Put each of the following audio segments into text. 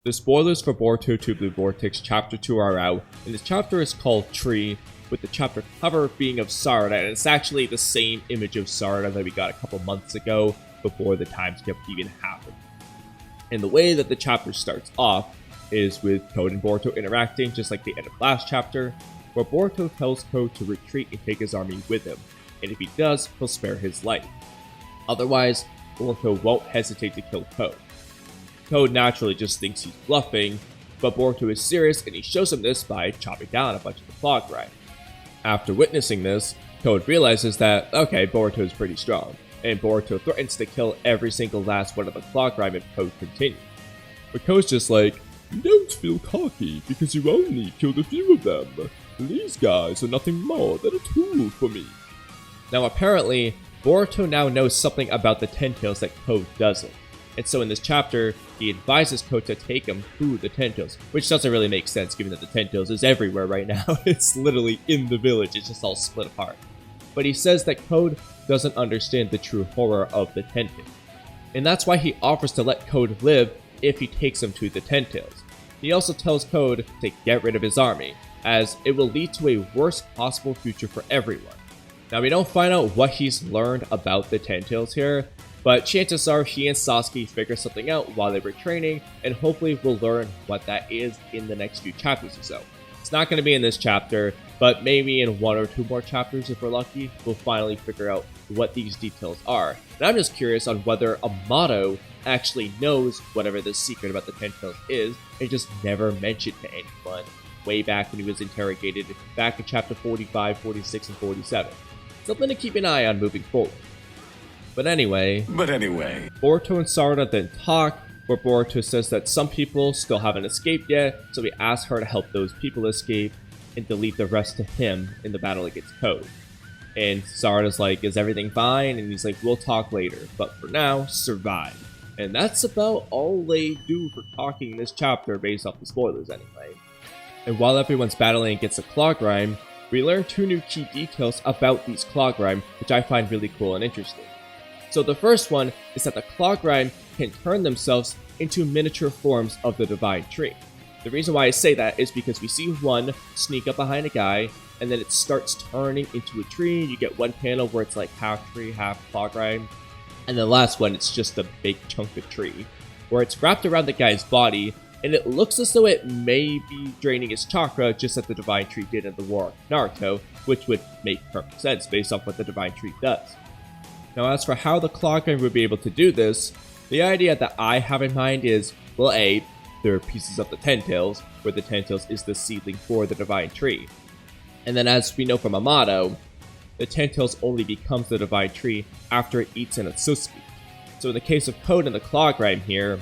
The spoilers for Boruto 2 Blue Vortex Chapter 2 are out, and this chapter is called Tree, with the chapter cover being of Sarada, and it's actually the same image of Sarada that we got a couple months ago before the time skip even happened. And the way that the chapter starts off is with Code and Boruto interacting just like the end of last chapter, where Boruto tells Code to retreat and take his army with him, and if he does, he'll spare his life. Otherwise, Boruto won't hesitate to kill Code. Code naturally just thinks he's bluffing, but Boruto is serious and he shows him this by chopping down a bunch of the claw grime. After witnessing this, Code realizes that, okay, Boruto is pretty strong, and Boruto threatens to kill every single last one of the claw grime if Code continues. But Code's just like, don't feel cocky because you only killed a few of them. These guys are nothing more than a tool for me. Now apparently, Boruto now knows something about the Ten Tails that Code doesn't. And so in this chapter, he advises Code to take him to the Ten Tails, which doesn't really make sense given that the Ten Tails is everywhere right now. It's literally in the village, it's just all split apart. But he says that Code doesn't understand the true horror of the Ten Tails. And that's why he offers to let Code live if he takes him to the Ten Tails. He also tells Code to get rid of his army, as it will lead to a worst possible future for everyone. Now we don't find out what he's learned about the Ten Tails here, but chances are he and Sasuke figure something out while they were training, and hopefully we'll learn what that is in the next few chapters or so. It's not going to be in this chapter, but maybe in 1 or 2 more chapters if we're lucky, we'll finally figure out what these details are. And I'm just curious on whether Amato actually knows whatever the secret about the Ten Tails is, and just never mentioned to anyone way back when he was interrogated back in chapter 45, 46, and 47. Something to keep an eye on moving forward. But anyway, Boruto and Sarada then talk, where Boruto says that some people still haven't escaped yet, so he asks her to help those people escape and to leave the rest to him in the battle against Code. And Sarada's like, is everything fine? And he's like, we'll talk later, but for now, survive. And that's about all they do for talking in this chapter based off the spoilers anyway. And while everyone's battling against the claw grime, we learn 2 new key details about these claw grime, which I find really cool and interesting. So the first one is that the claw grime can turn themselves into miniature forms of the divine tree. The reason why I say that is because we see one sneak up behind a guy, and then it starts turning into a tree. You get one panel where it's like half tree, half claw grime, and the last one it's just a big chunk of tree, where it's wrapped around the guy's body, and it looks as though it may be draining his chakra just as the divine tree did in the War of Naruto, which would make perfect sense based off what the divine tree does. Now as for how the claw grime would be able to do this, the idea that I have in mind is, well A, there are pieces of the Ten Tails, where the Ten Tails is the seedling for the divine tree. And then as we know from Amato, the Ten Tails only becomes the divine tree after it eats an otsutsuki. So in the case of Code and the claw grime here,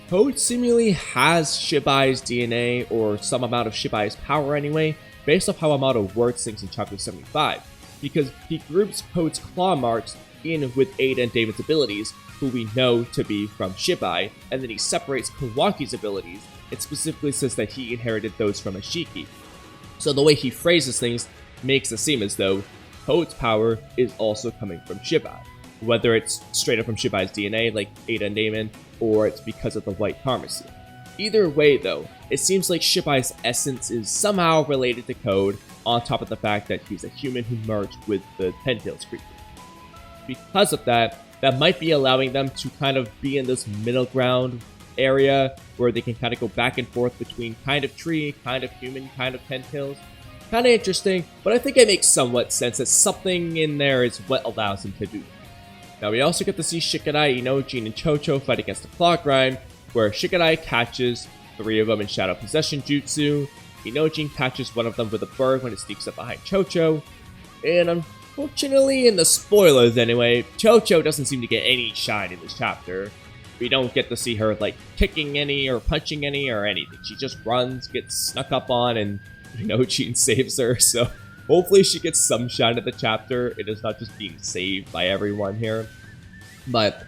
Code seemingly has Shibai's DNA, or some amount of Shibai's power anyway, based off how Amato words things in chapter 75. Because he groups Code's claw marks in with Eida and David's abilities, who we know to be from Shibai, and then he separates Kawaki's abilities, and specifically says that he inherited those from Ashiki. So the way he phrases things makes it seem as though Code's power is also coming from Shibai, whether it's straight up from Shibai's DNA, like Eida and Damon, or it's because of the white karma seal. Either way though, it seems like Shibai's essence is somehow related to Code, on top of the fact that he's a human who merged with the Ten Tails creature. Because of that, that might be allowing them to kind of be in this middle ground area where they can kind of go back and forth between kind of tree, kind of human, kind of Ten Tails. Kind of interesting, but I think it makes somewhat sense that something in there is what allows him to do that. Now we also get to see Shikadai, Inojin, and Chocho fight against the claw grime, where Shikadai catches 3 of them in Shadow Possession Jutsu, Inojin catches one of them with a bird when it sneaks up behind Chocho, and unfortunately, in the spoilers anyway, Chocho doesn't seem to get any shine in this chapter. We don't get to see her like kicking any or punching any or anything. She just runs, gets snuck up on, and Inojin saves her, so hopefully she gets some shine at the chapter. It is not just being saved by everyone here. But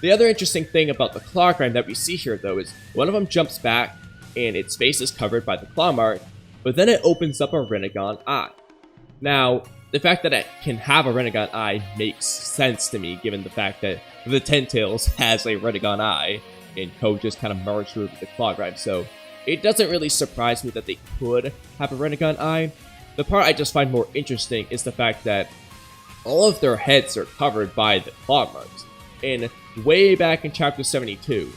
the other interesting thing about the claw grime that we see here though is one of them jumps back and its face is covered by the claw mark, but then it opens up a rinnegan eye. Now, the fact that it can have a rinnegan eye makes sense to me, given the fact that the Ten Tails has a rinnegan eye, and Code just kind of merged through with the claw grime. So it doesn't really surprise me that they could have a rinnegan eye. The part I just find more interesting is the fact that all of their heads are covered by the claw marks. And way back in chapter 72,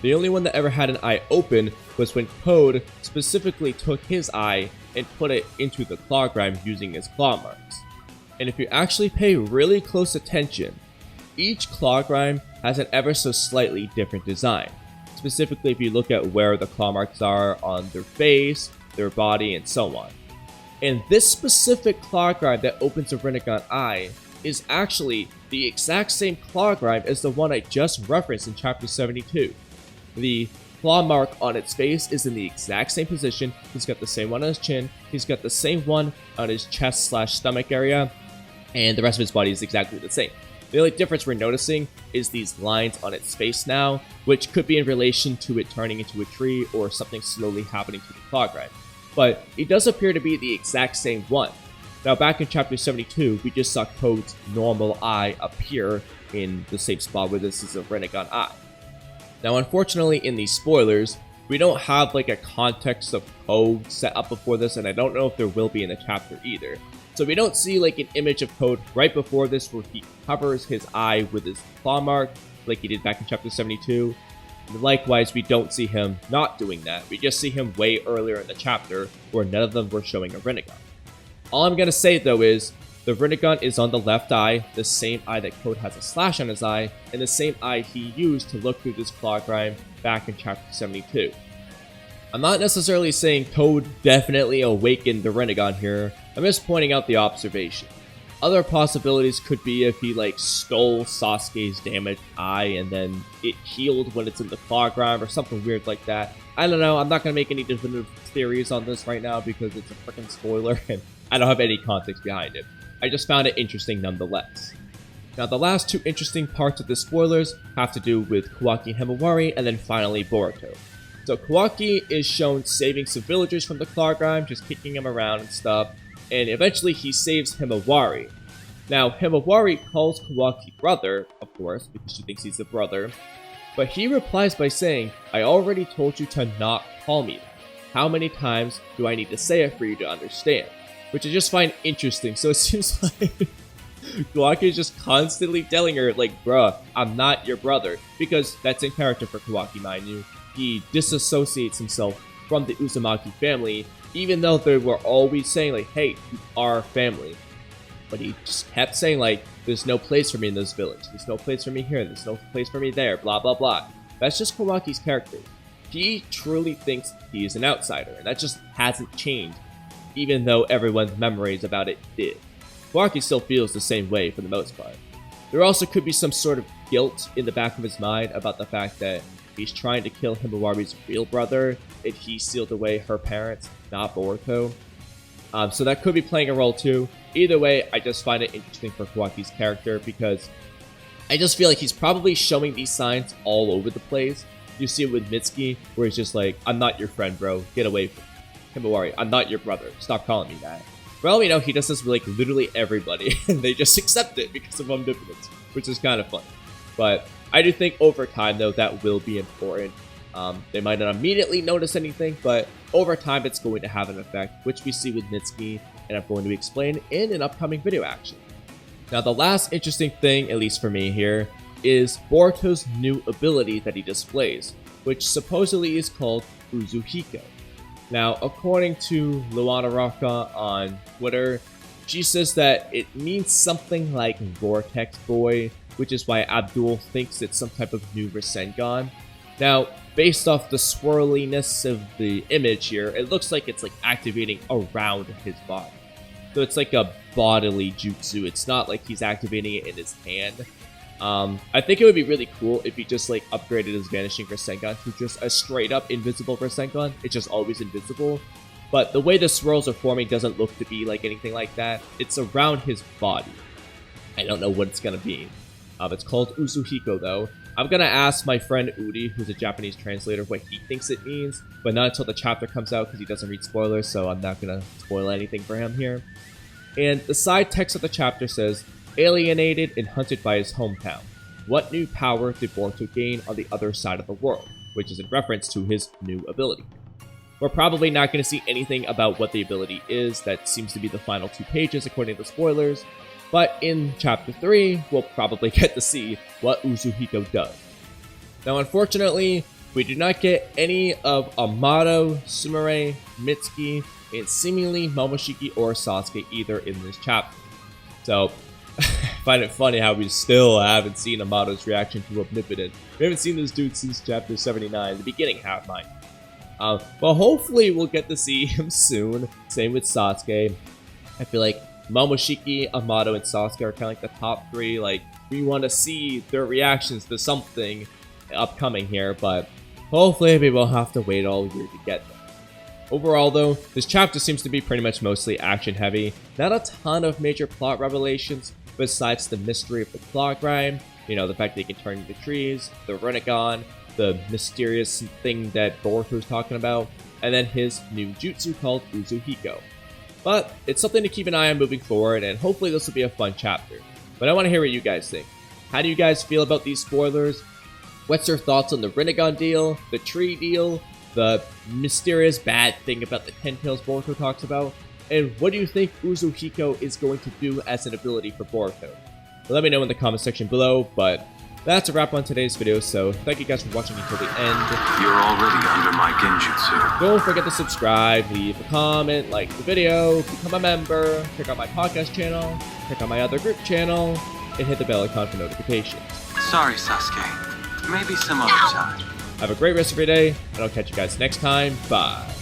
the only one that ever had an eye open was when Code specifically took his eye and put it into the claw grime using his claw marks. And if you actually pay really close attention, each claw grime has an ever so slightly different design. Specifically, if you look at where the claw marks are on their face, their body, and so on. And this specific claw grime that opens a rinnegan eye is actually the exact same claw grime as the one I just referenced in chapter 72. The claw mark on its face is in the exact same position. He's got the same one on his chin. He's got the same one on his chest/stomach area. And the rest of his body is exactly the same. The only difference we're noticing is these lines on its face now, which could be in relation to it turning into a tree or something slowly happening to the claw grime. But it does appear to be the exact same one. Now back in chapter 72, we just saw Code's normal eye appear in the same spot where this is a rinnegan eye. Now unfortunately in these spoilers, we don't have like a context of Code set up before this, and I don't know if there will be in the chapter either. So we don't see like an image of Code right before this where he covers his eye with his claw mark like he did back in chapter 72. And likewise, we don't see him not doing that. We just see him way earlier in the chapter where none of them were showing a rinnegan. All I'm going to say though is the rinnegan is on the left eye, the same eye that Code has a slash on his eye, and the same eye he used to look through this claw grime back in chapter 72. I'm not necessarily saying Code definitely awakened the rinnegan here. I'm just pointing out the observation. Other possibilities could be if he like stole Sasuke's damaged eye and then it healed when it's in the claw grime or something weird like that. I don't know. I'm not going to make any definitive theories on this right now because it's a freaking spoiler and I don't have any context behind it. I just found it interesting nonetheless. Now the last two interesting parts of the spoilers have to do with Kawaki and Himawari and then finally Boruto. So Kawaki is shown saving some villagers from the claw grime, just kicking them around and stuff. And eventually he saves Himawari. Now, Himawari calls Kawaki brother, of course, because she thinks he's the brother. But he replies by saying, I already told you to not call me that. How many times do I need to say it for you to understand? Which I just find interesting. So it seems like Kawaki is just constantly telling her, like, bruh, I'm not your brother. Because that's in character for Kawaki, mind you. He disassociates himself from the Uzumaki family, even though they were always saying like, hey, you are family. But he just kept saying like, there's no place for me in this village. There's no place for me here. There's no place for me there. Blah, blah, blah. That's just Kawaki's character. He truly thinks he is an outsider, and that just hasn't changed, even though everyone's memories about it did. Kawaki still feels the same way for the most part. There also could be some sort of guilt in the back of his mind about the fact that he's trying to kill Himawari's real brother, and he sealed away her parents, not Boruto. So that could be playing a role too. Either way, I just find it interesting for Kawaki's character because I just feel like he's probably showing these signs all over the place. You see it with Mitsuki, where he's just like, I'm not your friend, bro. Get away from me. Himawari, I'm not your brother. Stop calling me that. For all we know, he does this with like literally everybody, and they just accept it because of omnipotence, which is kind of fun. But I do think over time, though, that will be important. They might not immediately notice anything, but over time, it's going to have an effect, which we see with Mitsuki, and I'm going to explain in an upcoming video action. Now, the last interesting thing, at least for me here, is Boruto's new ability that he displays, which supposedly is called Uzuhiko. Now, according to Luana Raka on Twitter, she says that it means something like Vortex Boy, which is why Abdul thinks it's some type of new Rasengan. Now, based off the swirliness of the image here, it looks like it's like activating around his body. So it's like a bodily jutsu. It's not like he's activating it in his hand. I think it would be really cool if he just like upgraded his Vanishing Rasengan to just a straight up invisible Rasengan. It's just always invisible. But the way the swirls are forming doesn't look to be like anything like that. It's around his body. I don't know what it's gonna be. It's called Uzuhiko though. I'm gonna ask my friend Udi, who's a Japanese translator, what he thinks it means, but not until the chapter comes out because he doesn't read spoilers, so I'm not gonna spoil anything for him here. And the side text of the chapter says, alienated and hunted by his hometown. what new power did Boruto gain on the other side of the world, which is in reference to his new ability. We're probably not going to see anything about what the ability is. That seems to be the final 2 pages according to the spoilers. But in Chapter 3, we'll probably get to see what Uzuhiko does. Now, unfortunately, we do not get any of Amato, Sumire, Mitsuki, and seemingly Momoshiki or Sasuke either in this chapter. So, I find it funny how we still haven't seen Amato's reaction to Omnipotent. We haven't seen this dude since Chapter 79, the beginning half, mind. But hopefully we'll get to see him soon. Same with Sasuke. I feel like Momoshiki, Amato, and Sasuke are kind of like the top 3. Like, we want to see their reactions to something upcoming here, but hopefully we won't have to wait all year to get them. Overall though, this chapter seems to be pretty much mostly action heavy. Not a ton of major plot revelations besides the mystery of the claw grime, you know, the fact that he can turn into trees, the rinnegan, the mysterious thing that Boruto's talking about, and then his new jutsu called Uzuhiko. But it's something to keep an eye on moving forward, and hopefully this will be a fun chapter. But I want to hear what you guys think. How do you guys feel about these spoilers? What's your thoughts on the rinnegan deal, the tree deal, the mysterious bad thing about the 10 tails Boruto talks about? And what do you think Uzuhiko is going to do as an ability for Boruto? Let me know in the comment section below, but that's a wrap on today's video, so thank you guys for watching until the end. You're already under my genjutsu. Don't forget to subscribe, leave a comment, like the video, become a member, check out my podcast channel, check out my other group channel, and hit the bell icon for notifications. Sorry, Sasuke. Maybe some other time. Have a great rest of your day, and I'll catch you guys next time. Bye.